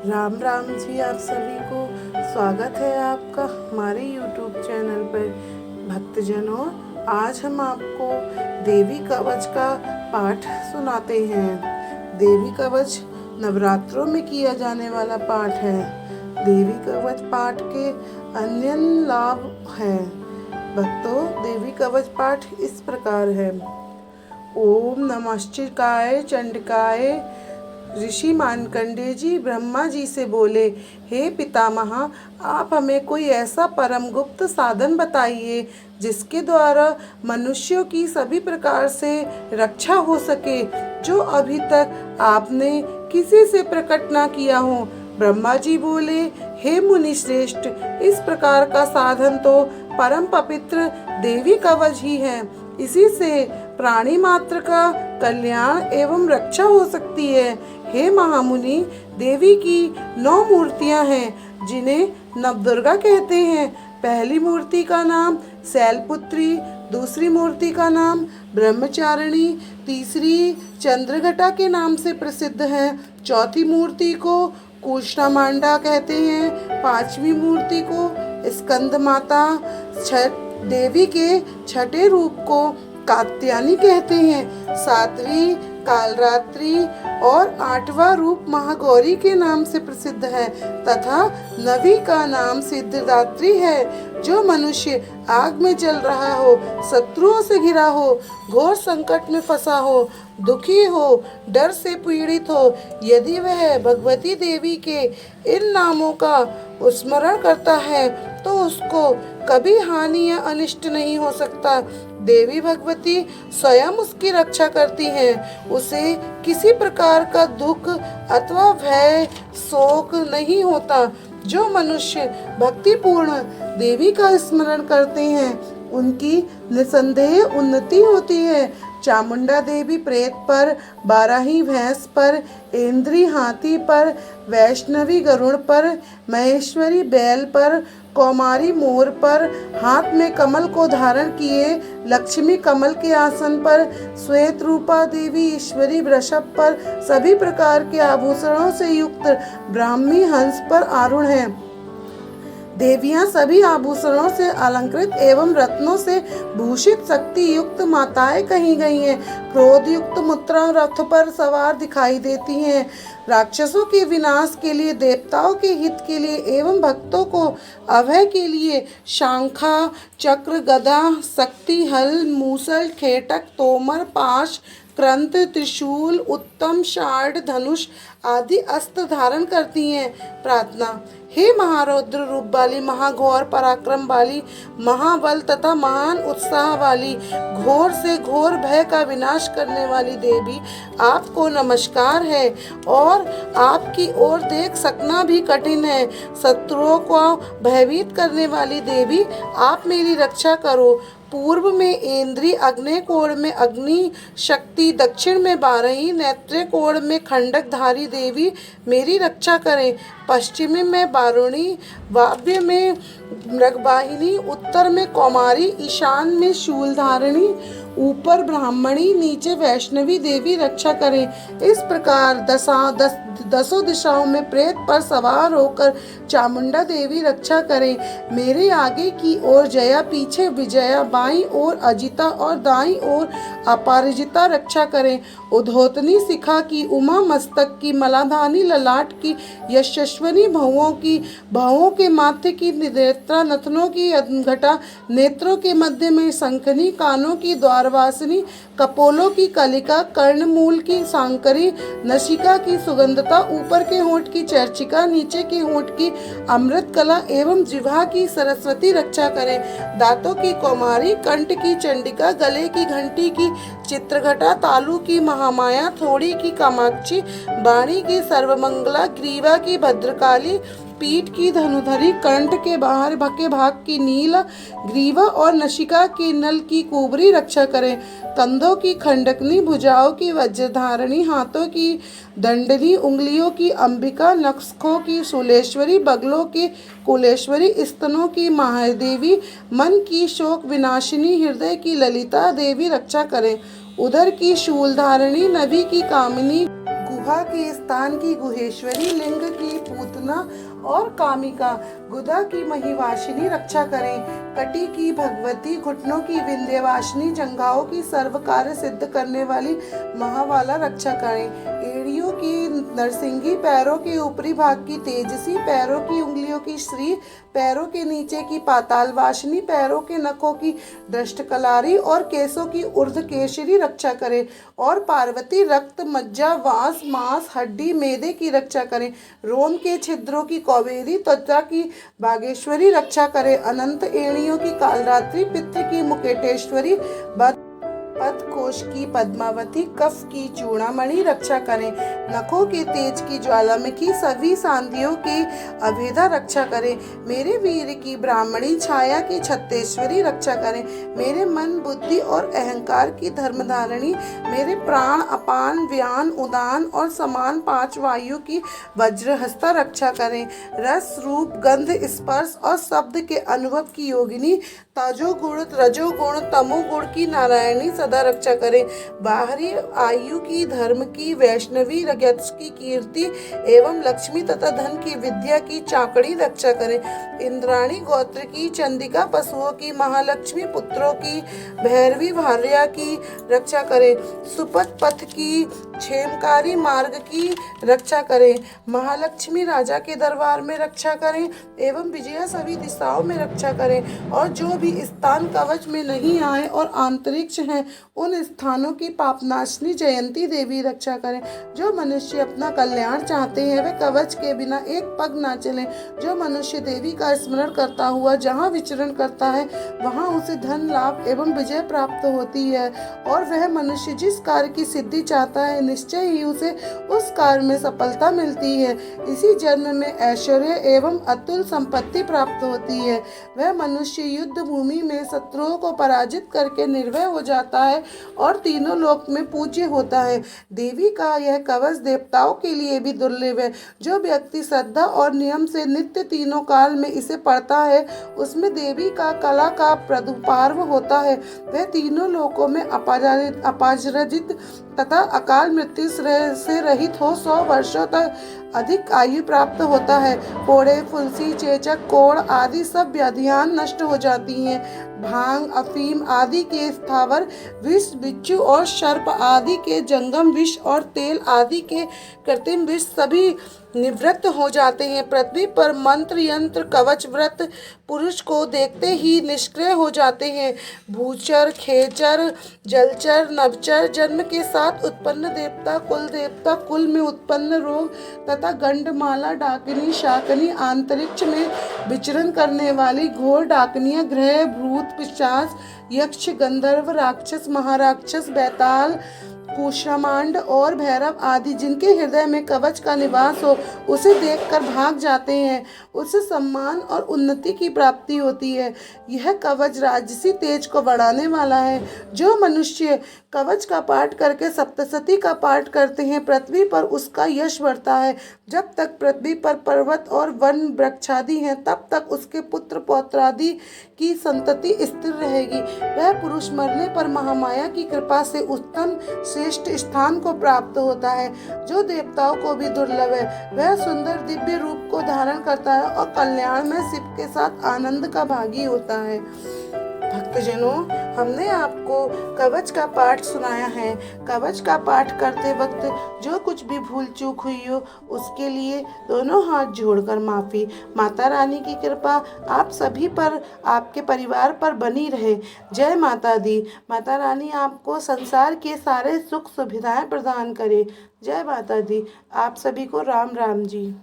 राम राम जी। आप सभी को स्वागत है आपका हमारे YouTube चैनल पर। भक्तजनों, आज हम आपको देवी कवच का पाठ सुनाते हैं। देवी कवच नवरात्रों में किया जाने वाला पाठ है। देवी कवच पाठ के अन्य लाभ हैं। भक्तों, देवी कवच पाठ इस प्रकार है। ओम नमश्चिकाय चंडिकाय। ऋषि मार्कंडेय जी ब्रह्मा जी से बोले, हे पितामह, आप हमें कोई ऐसा परम गुप्त साधन बताइए जिसके द्वारा मनुष्यों की सभी प्रकार से रक्षा हो सके, जो अभी तक आपने किसी से प्रकट ना किया हो। ब्रह्मा जी बोले, हे मुनि श्रेष्ठ, इस प्रकार का साधन तो परम पवित्र देवी कवच ही है। इसी से प्राणी मात्र का कल्याण एवं रक्षा हो सकती है। हे महामुनि, देवी की 9 मूर्तियां हैं जिन्हें नवदुर्गा कहते हैं। पहली मूर्ति का नाम शैलपुत्री, दूसरी मूर्ति का नाम ब्रह्मचारिणी, तीसरी चंद्रघटा के नाम से प्रसिद्ध है, चौथी मूर्ति को कूष्मांडा कहते हैं, पांचवी मूर्ति को स्कंद माता, देवी के छठे रूप को कात्यायनी कहते हैं, सातवीं कालरात्रि और 8वां रूप महागौरी के नाम से प्रसिद्ध है, तथा 9वीं का नाम सिद्धिदात्री है। जो मनुष्य आग में जल रहा हो, शत्रुओं से घिरा हो, घोर संकट में फंसा हो, दुखी हो, डर से पीड़ित हो, यदि वह भगवती देवी के इन नामों का स्मरण करता है तो उसको कभी हानि या अनिष्ट नहीं हो सकता। देवी भगवती स्वयं उसकी रक्षा करती हैं। उसे किसी प्रकार का दुख अथवा भय, शोक नहीं होता। जो मनुष्य भक्तिपूर्ण देवी का स्मरण करते हैं उनकी निसंदेह उन्नति होती है। चामुंडा देवी प्रेत पर, बाराही भैंस पर, इंद्री हाथी पर, वैष्णवी गरुड़ पर, महेश्वरी बैल पर, कौमारी मोर पर, हाथ में कमल को धारण किए लक्ष्मी कमल के आसन पर, श्वेत रूपा देवी ईश्वरी वृषभ पर, सभी प्रकार के आभूषणों से युक्त ब्राह्मी हंस पर आरूढ़ हैं। देवियां सभी आभूषणों से अलंकृत एवं रत्नों से भूषित शक्ति युक्त माताएं कही गई हैं। क्रोध युक्त मुद्रा रथ पर सवार दिखाई देती हैं। राक्षसों के विनाश के लिए, देवताओं के हित के लिए एवं भक्तों को अभय के लिए शांखा, चक्र, गदा, शक्ति, हल, मूसल, खेटक, तोमर, पाश, क्रंत, त्रिशूल, उत्तम, शार्ड, धनुष आदि अस्त्र धारण करती हैं। प्रार्थना। हे महारौद्र रूप वाली, महाघोर पराक्रम वाली, महाबल तथा महान उत्साह वाली, घोर से घोर भय का विनाश करने वाली देवी, आपको नमस्कार है और आपकी ओर देख सकना भी कठिन है। शत्रुओं को भयभीत करने वाली देवी, आप मेरी रक्षा करो। पूर्व में इंद्री, अग्नि कोण में अग्नि शक्ति, दक्षिण में बारही, नेत्र कोण में खंडकधारी देवी मेरी रक्षा करें। पश्चिमी में बारुणी, वाव्य में मृगवाहिनी, उत्तर में कौमारी, ईशान में शूलधारिणी, ऊपर ब्राह्मणी, नीचे वैष्णवी देवी रक्षा करें। इस प्रकार दसों दिशाओं में प्रेत पर सवार होकर चामुंडा देवी रक्षा करें। मेरे आगे की ओर जया, पीछे विजया, बाईं ओर अजिता और दाईं ओर अपराजिता रक्षा करें। उद्धोतनी शिखा की, उमा मस्तक की, मलाधानी ललाट की, यशस्वनी भवों के माथे की, नेत्रा नथनों की, घटा नेत्रों के मध्य में शंखनी, कानों की द्वारवासिनी, कपोलों की कलिका, कर्णमूल की सांकरी, नशिका की सुगंधता, ऊपर के होंठ की चर्चिका, नीचे के होंठ की अमृत कला एवं जिह्वा की सरस्वती रक्षा करें। दांतों की कौमारी, कंठ की चंडिका, गले की घंटी की चित्रघटा, तालू की महामाया, थोड़ी की कामाक्षी, बाणी की सर्वमंगला, ग्रीवा की भद्रकाली, पीठ की धनुधरी, कंठ के बाहर के भाग की नीला, ग्रीवा और नशिका के नल की कुबरी रक्षा करें। कंधों की खंडकनी, भुजाओं की वज्रधारणी, हाथों की दंडनी, उंगलियों की अंबिका, नखों की शूलेश्वरी, बगलों की कुलेश्वरी, स्तनों की महादेवी, मन की शोक विनाशिनी, हृदय की ललिता देवी रक्षा करें। उधर की शूलधारिणी, नभी की कामिनी, गुहा की स्थान की गुहेश्वरी, लिंग की पूतना और कामिका, गुदा की महिवासिनी रक्षा करें। कटी की भगवती, घुटनों की विंध्यवासिनी, जंघाओं की सर्व कार्य सिद्ध करने वाली महावाला रक्षा करें। एड़ियों की नरसिंगी, पैरों के ऊपरी भाग की तेजसी, पैरों की उंगलियों की श्री, पैरों के नीचे की पाताल वासिनी, पैरों के नखों की दष्टकलारी और केसों की ऊर्ध्व केशरी रक्षा करें। और पार्वती रक्त, मज्जा, वास, मांस, हड्डी, मैदे की रक्षा करें। रोम के छिद्रों की कौबेरी, त्वचा की बागेश्वरी रक्षा करें। अनंत एणियों की कालरात्रि, पितृ की मुकेटेश्वरी, पदकोश की पद्मावती, कफ की चूड़ामणि रक्षा करें। नखों के तेज की ज्वालामुखी, सभी सांधियों की अभेदा रक्षा करें। मेरे वीर की ब्राह्मणी, छाया की छत्तेश्वरी रक्षा करें। मेरे मन, बुद्धि और अहंकार की धर्मधारिणी, मेरे प्राण, अपान, व्यान, उदान और समान 5 वायु की वज्रहस्ता रक्षा करें। रस, रूप, गंध, स्पर्श और शब्द के अनुभव की योगिनी, तजोगुण, रजोगुण, तमोगुण की नारायणी सदा रक्षा करें। बाहरी आयु की, धर्म की, वैष्णवी, यश की कीर्ति एवं लक्ष्मी तथा धन की विद्या की चाकड़ी रक्षा करें। इंद्राणी गोत्र की, चंडिका पशुओं की, महालक्ष्मी पुत्रों की, भैरवी भार्या की रक्षा करें। सुपथ पथ की, क्षेमकारी मार्ग की रक्षा करें। महालक्ष्मी राजा के दरबार में रक्षा करें एवं विजया सभी दिशाओं में रक्षा करें। और जो भी स्थान कवच में नहीं आए और अंतरिक्ष हैं, उन स्थानों की पापनाशनी जयंती देवी रक्षा करें। जो मनुष्य अपना कल्याण चाहते हैं वे कवच के बिना एक पग ना चलें। जो मनुष्य देवी का स्मरण करता हुआ जहाँ विचरण करता है वहाँ उसे धन लाभ एवं विजय प्राप्त होती है। और वह मनुष्य जिस कार्य की सिद्धि चाहता है निश्चय ही उसे उस कार्य में सफलता मिलती है। इसी जन्म में ऐश्वर्य एवं अतुल संपत्ति प्राप्त होती है। वह मनुष्य युद्ध भूमि में शत्रुओं को पराजित करके निर्भय हो जाता है और तीनों लोक में पूज्य होता है। देवी का यह कवच देवताओं के लिए भी दुर्लभ है। जो व्यक्ति श्रद्धा और नियम से नित्य तीनों काल में इसे पढ़ता है उसमें देवी का कला का प्रादुर्भाव होता है। वह तीनों लोकों में अपराजित तथा अकाल मृत्यु से रहित हो 100 वर्षों तक अधिक आयु प्राप्त होता है। फोड़े, फुंसी, चेचक, कोढ़ आदि सब व्याधियां नष्ट हो जाती हैं। भांग, अफीम आदि के स्थावर विष, बिच्छू और सर्प आदि के जंगम विष और तेल आदि के कृत्रिम विष सभी निवृत्त हो जाते हैं। पृथ्वी पर मंत्र, यंत्र, कवच, व्रत पुरुष को देखते ही निष्क्रिय हो जाते हैं। भूचर, खेचर, जलचर, नभचर, जन्म के साथ उत्पन्न देवता, कुल में उत्पन्न रोग तथा गंडमाला, डाकिनी, शाकनी, अंतरिक्ष में विचरण करने वाली घोर डाकनियां, ग्रह, भूत, पिशाच, यक्ष, गंधर्व, राक्षस, महाराक्षस, बैताल, कूष्मांड और भैरव आदि जिनके हृदय में कवच का निवास हो उसे देखकर भाग जाते हैं। उससे सम्मान और उन्नति की प्राप्ति होती है। यह कवच राजसी तेज को बढ़ाने वाला है। जो मनुष्य कवच का पाठ करके सप्तशती का पाठ करते हैं पृथ्वी पर उसका यश बढ़ता है। जब तक पृथ्वी पर पर्वत और वन वृक्षादि हैं तब तक उसके पुत्र पौत्रादि की संतति स्थिर रहेगी। वह पुरुष मरने पर महामाया की कृपा से उत्तम श्रेष्ठ स्थान को प्राप्त होता है जो देवताओं को भी दुर्लभ है। वह सुंदर दिव्य रूप को धारण करता है और कल्याण में शिव के साथ आनंद का भागी होता है। भक्तजनों, हमने आपको कवच का पाठ सुनाया है। कवच का पाठ करते वक्त जो कुछ भी भूल चूक हुई हो उसके लिए दोनों हाथ जोड़कर माफ़ी। माता रानी की कृपा आप सभी पर, आपके परिवार पर बनी रहे। जय माता दी। माता रानी आपको संसार के सारे सुख सुविधाएं प्रदान करे। जय माता दी। आप सभी को राम राम जी।